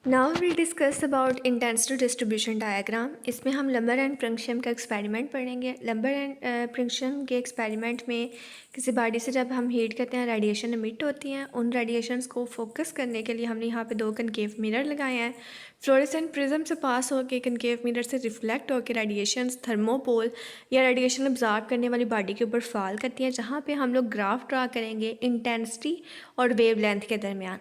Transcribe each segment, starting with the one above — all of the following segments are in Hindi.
Now will discuss about intensity distribution diagram. इसमें हम लंबर एंड प्रिंक्शम का एक्सपेरिमेंट पढ़ेंगे। लंबर एंड प्रिंक्शम के एक्सपेरिमेंट में किसी बॉडी से जब हम हीट करते हैं रेडिएशन एमिट होती हैं। उन रेडिएशंस को फोकस करने के लिए हमने यहाँ पे दो कनकेव मिरर लगाए हैं। फ्लोरेसेंट प्रिज्म से पास होकर कनकेव मिरर से रिफ्लेक्ट होकर रेडिएशंस थर्मोपोल या रेडिएशन अब्जॉर्ब करने वाली बॉडी के ऊपर फॉल करती हैं, जहाँ पे हम लोग ग्राफ ड्रा करेंगे इंटेंसिटी और वेव लेंथ के दरमियान।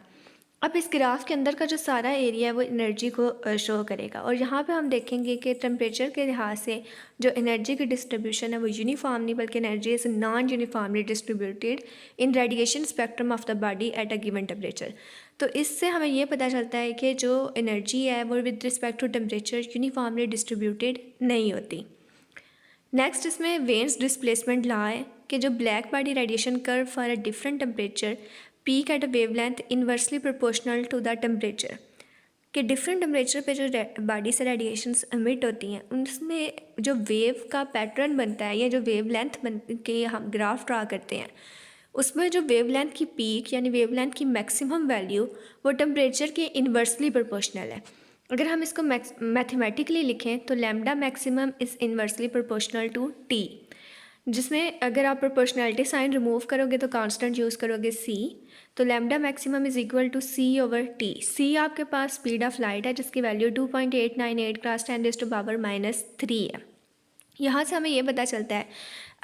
अब इस ग्राफ के अंदर का जो सारा एरिया है वो एनर्जी को शो करेगा, और यहाँ पे हम देखेंगे कि टेम्परेचर के लिहाज से जो एनर्जी की डिस्ट्रीब्यूशन है वो यूनिफॉर्म नहीं बल्कि energy is non uniformly distributed in radiation spectrum of the body at a given temperature. तो इससे हमें ये पता चलता है कि जो एनर्जी है वो with respect to temperature uniformly distributed नहीं होती। नेक्स्ट इसमें वेन्स डिस्प्लेसमेंट लॉ है कि जो black body radiation curve for a different temperature peak at a wavelength inversely proportional to the temperature, कि डिफरेंट टेम्परेचर पे जो बॉडी से रेडिएशंस एमिट होती हैं उनमें जो वेव का पैटर्न बनता है या जो वेव लेंथ बन के हम ग्राफ ड्रा करते हैं उसमें जो वेव लेंथ की पीक यानी वेव लेंथ की मैक्सिमम वैल्यू वो टेम्परेचर के इन्वर्सली प्रोपोर्शनल है। अगर हम इसको मैथमेटिकली लिखें तो lambda maximum is inversely proportional to T, जिसमें अगर आप प्रोपोर्शनैलिटी साइन रिमूव करोगे तो कांस्टेंट यूज़ करोगे सी, तो lambda maximum is equal to C over T. C आपके पास स्पीड ऑफ लाइट है जिसकी वैल्यू 2.898 क्रॉस 10⁻³ है। यहाँ से हमें ये पता चलता है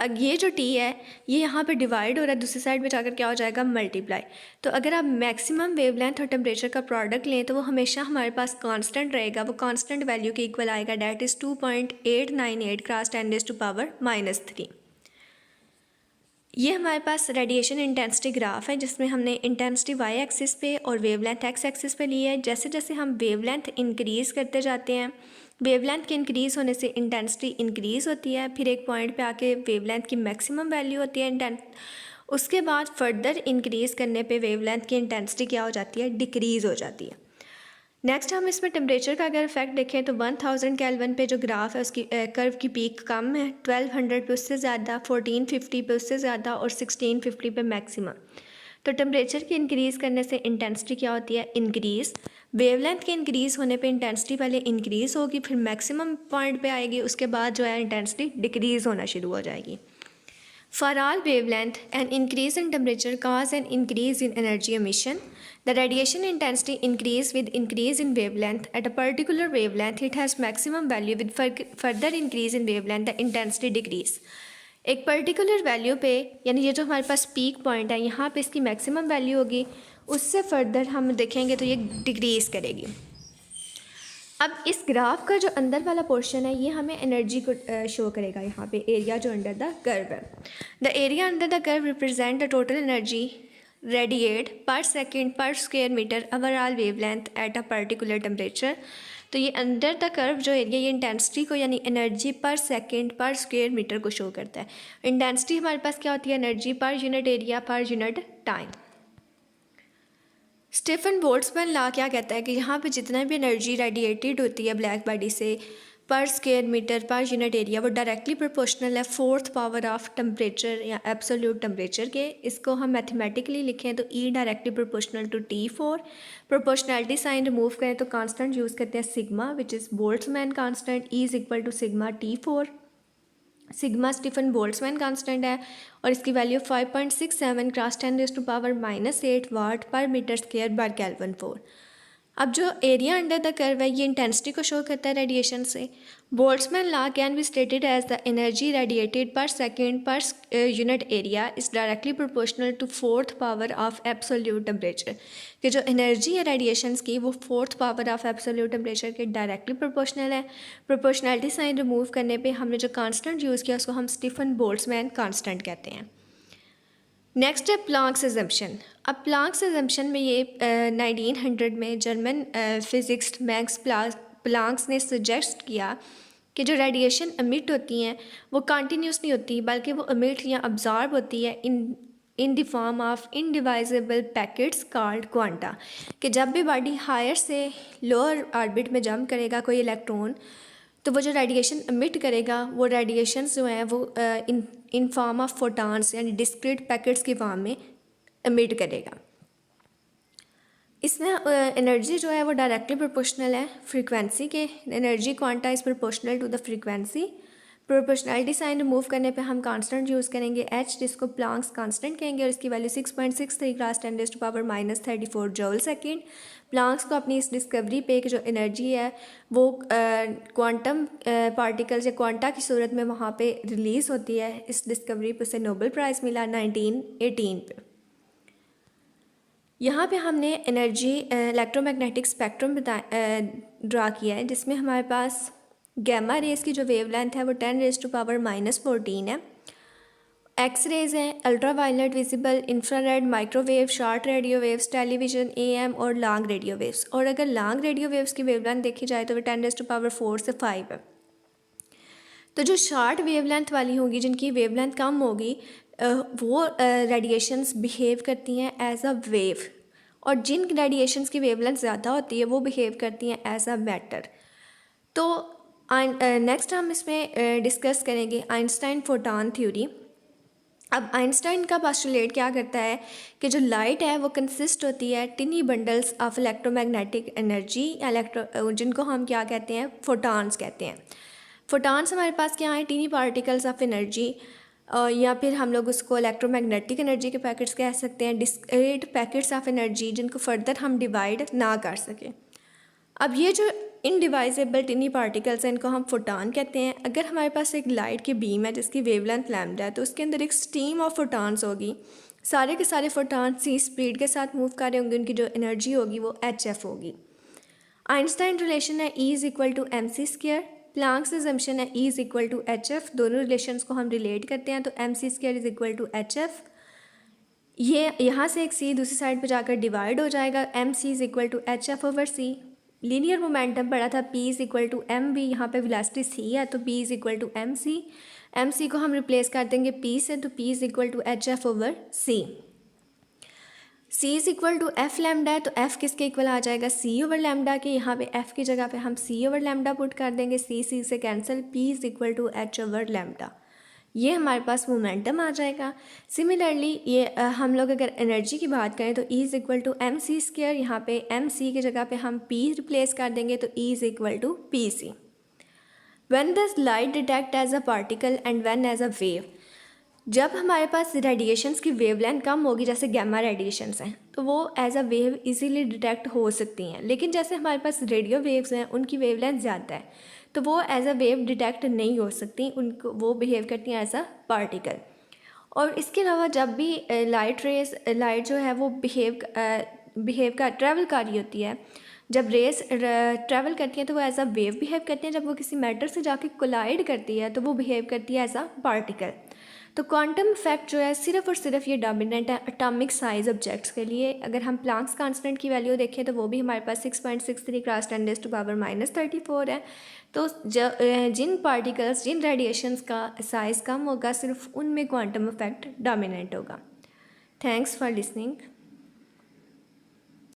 अब ये जो टी है ये यहाँ पे डिवाइड हो रहा है, दूसरी साइड में जाकर क्या हो जाएगा मल्टीप्लाई। तो अगर आप मैक्सिमम वेवलेंथ और टेम्परेचर का प्रोडक्ट लें तो वो हमेशा हमारे पास कांस्टेंट रहेगा, वो कांस्टेंट वैल्यू के इक्वल आएगा, डैट इज़ 2.898 क्रॉस 10⁻³ ये हमारे पास रेडिएशन इंटेंसिटी ग्राफ है जिसमें हमने इंटेंसिटी वाई एक्सिस पे और वेवलेंथ एक्स एक्सिस पे ली है। जैसे जैसे हम वेवलेंथ इंक्रीज़ करते जाते हैं, वेवलेंथ के इंक्रीज़ होने से इंटेंसिटी इंक्रीज़ होती है, फिर एक पॉइंट पे आके वेवलेंथ की मैक्सिमम वैल्यू होती है उसके बाद फर्दर इंक्रीज़ करने पे वेवलेंथ की इंटेंसिटी क्या हो जाती है, डिक्रीज़ हो जाती है। नेक्स्ट हम इसमें टेम्परेचर का अगर इफेक्ट देखें तो 1000 केल्विन पे जो ग्राफ है उसकी कर्व की पीक कम है, 1200 पे उससे ज़्यादा, 1450 पे उससे ज़्यादा और 1650 पे मैक्सिमम। तो टेम्परेचर की इंक्रीज़ करने से इंटेंसिटी क्या होती है, इंक्रीज़। वेवलेंथ के इंक्रीज़ होने पे इंटेंसिटी पहले इंक्रीज़ होगी फिर मैक्सिमम पॉइंट पे आएगी, उसके बाद जो है इंटेंसिटी डिक्रीज़ होना शुरू हो जाएगी। For all wavelength, an increase in temperature causes an increase in energy emission. The radiation intensity increase with increase in wavelength. At a particular wavelength, it has maximum value. With further increase in wavelength, the intensity decrease. एक पर्टिकुलर वैल्यू पे यानी ये जो हमारे पास पीक पॉइंट है यहाँ पे इसकी मैक्सिमम वैल्यू होगी, उससे फर्दर हम देखेंगे तो ये डिक्रीज़ करेगी। अब इस ग्राफ का जो अंदर वाला पोर्शन है ये हमें एनर्जी को शो करेगा। यहाँ पे एरिया जो अंडर द कर्व है, the area under the curve represent the total energy radiate per second per square metre overall wavelength at a particular temperature. तो ये अंडर द कर्व जो एरिया ये इंटेंसिटी को यानी एनर्जी पर सेकेंड पर स्क्वायर मीटर को शो करता है। इंटेंसिटी हमारे पास क्या होती है, एनर्जी पर unit area per unit time. Stefan Boltzmann law क्या कहता है कि यहाँ पे जितना भी एनर्जी रेडिएटेड होती है ब्लैक बॉडी से per square metre per unit area वो डायरेक्टली प्रोपोर्शनल है फोर्थ पावर ऑफ टेम्परेचर या एब्सोल्यूट टेम्परेचर के। इसको हम मैथमेटिकली लिखें तो E directly proportional to T4। Proportionality sign remove करें तो कांस्टेंट यूज़ करते हैं sigma which is Boltzmann constant, E is equal to sigma T4। Sigma Stefan Boltzmann constant है और इसकी वैल्यू 5.67 क्रॉस 10⁻⁻8 वाट पर मीटर स्क्वायर पर केल्विन 4। अब जो एरिया अंडर द कर्व है ये इंटेंसिटी को शो करता है रेडिएशन से। Boltzmann law can be stated as the energy radiated per second per unit area is directly proportional to fourth power of absolute temperature, कि जो एनर्जी है रेडिएशंस की वो fourth power of absolute temperature के डायरेक्टली प्रोपोर्शनल है। प्रोपोर्शनैलिटी साइन रिमूव करने पे हमने जो कांस्टेंट यूज़ किया उसको हम स्टीफन बोल्ट्जमैन कांस्टेंट कहते हैं। नेक्स्ट है प्लांक्स अजम्पशन। अब प्लांक्स अजम्पशन में ये 1900 में जर्मन फिजिक्स मैक्स प्लांक्स ने सजेस्ट किया कि जो रेडिएशन एमिट होती हैं वो कंटिन्यूस नहीं होती बल्कि वो एमिट या अब्जॉर्ब होती है in the form of indivisible packets called quanta, कि जब भी बॉडी हायर से लोअर ऑर्बिट में जंप करेगा कोई इलेक्ट्रॉन तो वो जो रेडिएशन एमिट करेगा वो रेडिएशंस जो हैं वो इन फॉर्म ऑफ फोटॉन्स यानी डिस्क्रीट पैकेट्स की फॉर्म में एमिट करेगा। इसमें एनर्जी जो है वो डायरेक्टली प्रोपोर्शनल है फ्रीक्वेंसी के, energy quanta is proportional to the frequency. Proportionality sign remove करने पे हम कांस्टेंट यूज़ करेंगे एच, जिसको प्लांक्स कांस्टेंट कहेंगे, और इसकी वैल्यू 6.63 × 10⁻³ जूल सेकेंड। प्लांक्स को अपनी इस डिस्कवरी पे कि जो एनर्जी है वो क्वांटम पार्टिकल्स या क्वांटा की सूरत में वहाँ पे रिलीज़ होती है, इस डिस्कवरी पे उसे नोबेल प्राइज़ मिला 1918 पे। यहाँ पे हमने एनर्जी इलेक्ट्रोमैग्नेटिक स्पेक्ट्रम ड्रा किया है, जिसमें हमारे पास गैमा रेज़ की जो वेवलेंथ है वो 10⁻⁻14 है। एक्स रेज़ हैं, ultra violet, visible, infrared, microwave, short radio waves, television, AM और लॉन्ग रेडियो वेव्स। और अगर लॉन्ग रेडियो वेव्स की वेवलेंथ देखी जाए तो वो 10⁻4 से 5 है। तो जो शॉर्ट वेवलेंथ वाली होगी, जिनकी वेवलेंथ कम होगी, वो रेडिएशंस बिहेव करती हैं एज अ वेव, और जिन रेडिएशंस की वेवलेंथ ज़्यादा होती है वो बिहेव करती हैं एज अ मैटर। तो नेक्स्ट हम इसमें डिस्कस करेंगे आइंस्टाइन फोटॉन थ्योरी। अब आइंस्टाइन का पोस्टुलेट क्या करता है कि जो लाइट है वो कंसिस्ट होती है टिनी बंडल्स ऑफ इलेक्ट्रोमैग्नेटिक एनर्जी, जिनको हम क्या कहते हैं, फोटॉन्स कहते हैं। फोटॉन्स हमारे पास क्या है, टीनी पार्टिकल्स ऑफ एनर्जी, या फिर हम लोग उसको इलेक्ट्रोमैग्नेटिक एनर्जी के पैकेट्स कह सकते हैं, डिस्क्रीट पैकेट्स ऑफ एनर्जी जिनको फर्दर हम डिवाइड ना कर सकें। अब ये जो इनडिवाइजेबल टिनी पार्टिकल्स हैं इनको हम फोटॉन कहते हैं। अगर हमारे पास एक लाइट की बीम है जिसकी वेवलेंथ लैम्डा है, तो उसके अंदर एक स्टीम ऑफ फोटॉन्स होगी, सारे के सारे फोटॉन सी स्पीड के साथ मूव कर रहे होंगे, उनकी जो एनर्जी होगी वो HF होगी। आइंस्टाइन रिलेशन है E=mc², प्लांक्स अजम्पशन है E=HF, दोनों रिलेशंस को हम रिलेट करते हैं तो mc²HF। ये यहाँ से एक C दूसरी साइड पर जाकर डिवाइड हो जाएगा, mc=HF/c। लीनियर मोमेंटम पढ़ा था P=mv, यहाँ पे वेलोसिटी c है तो P=mc। mc को हम रिप्लेस कर देंगे P से, तो P=HF/c। C=f लैम्डा है तो f किसके इक्वल आ जाएगा, c/लैम्डा के। यहाँ पे f की जगह पे हम c/लैम्डा पुट कर देंगे, c से कैंसिल, P=h/लैम्डा। ये हमारे पास मोमेंटम आ जाएगा। सिमिलरली ये हम लोग अगर एनर्जी की बात करें तो E=mc², यहाँ पे mc की जगह पे हम p रिप्लेस कर देंगे तो E=pc। When does light detect as a particle and when as a wave? जब हमारे पास रेडिएशंस की वेवलेंथ कम होगी, जैसे गैमा रेडिएशंस हैं, तो वो as a wave easily detect हो सकती हैं। लेकिन जैसे हमारे पास रेडियो वेव्स हैं उनकी वेवलेंथ ज़्यादा है तो वो एज अ वेव डिटेक्ट नहीं हो सकती, उनको वो बिहेव करती हैं एज अ पार्टिकल। और इसके अलावा जब भी लाइट जो है वो ट्रैवल कर रही होती है, जब रेस ट्रैवल करती हैं तो वो एज अ वेव बिहेव करती हैं, जब वो किसी मैटर से जाके कोलाइड करती है तो वो बिहेव करती है एज अ पार्टिकल। तो क्वांटम इफेक्ट जो है सिर्फ और सिर्फ ये डोमिनेंट है एटॉमिक साइज ऑब्जेक्ट्स के लिए। अगर हम प्लांक्स कांस्टेंट की वैल्यू देखें तो वो भी हमारे पास 6.63 × 10⁻⁻34 है। तो जिन पार्टिकल्स, जिन रेडिएशंस का साइज़ कम होगा, सिर्फ उनमें क्वांटम इफेक्ट डोमिनेंट होगा। Thanks for listening.